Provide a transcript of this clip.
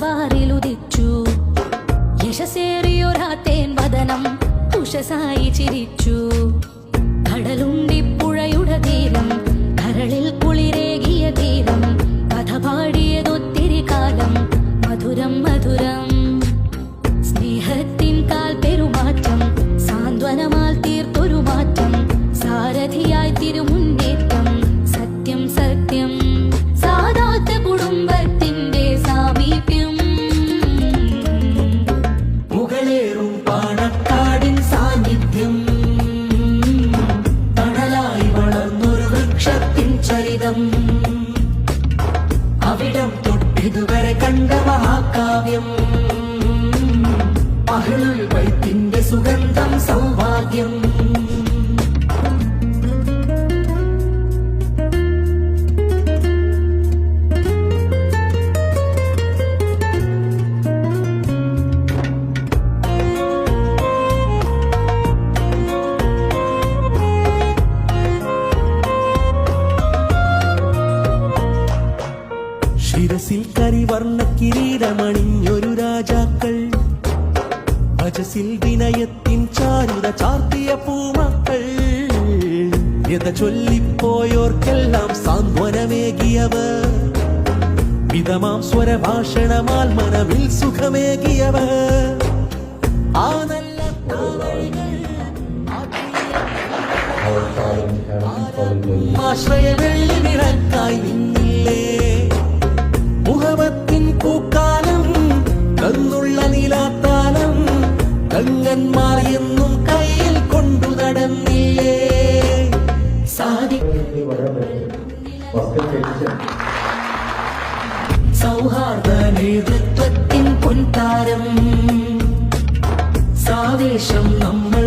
മലബാറിലുദിച്ചു. യശസേറിയൊരാത്തേൻ വദനം ഉഷസായി ചിരിച്ചു. കടലുണ്ടിപ്പുഴയുടെ തീരം, കരളിൽ കുളിരേകിയ തീരം, കഥ പാടിയതൊത്തിരി കാലം, മധുരം മധുരം. സ്നേഹത്തിൻ കാൽ പെരുമാറ്റം, സാന്ത്വനമാൽ തീർത്തൊരു മാറ്റം, സാരഥിയായി തിരുമുന്നേറ്റം, സത്യം സത്യം. സാധാത്ത കുടുംബത്തിന്റെ സാമീപ്യം, മുകളേറും പാണക്കാടിൻ സാന്നിധ്യം, തണലായി വളർന്നൊരു വൃക്ഷത്തിൻ ചരിതം, അവിടം തൊട്ടിതുവരെ കണ്ട മഹാകാവ്യം, അഹ്ലുൽ ബൈത്തിന്റെ സുഗന്ധം സൗഭാഗ്യം. ശിരസിൽ കരിവർണ്ണ കിരീടമണിഞ്ഞൊരു രാജാക്കൾ, ഭജസിൽ വിനയത്തിൻ ചാരുത ചാർത്തിയ പൂമക്കൾ, യഥ ചൊല്ലിപ്പോയോർക്കെല്ലാം സാന്ത്വനമേകിയവർ, മിതമാം സ്വരഭാഷണമാൽ മനമിൽ സുഖമേകിയവർ. ആ നല്ല ആശ്രയവെള്ളി വിളക്കായി നിന്നില്ലേ, മുഹബത്തിൻ പൂക്കാലം തന്നുള്ള നീലാത്താലം, കങ്ങന്മാർ എന്നും കയ്യിൽ കൊണ്ടു നടന്നില്ലേ. സൗഹാർദ്ദ നേതൃത്വത്തിൻ പൊൻതാരം, സാവേശം നമ്മൾ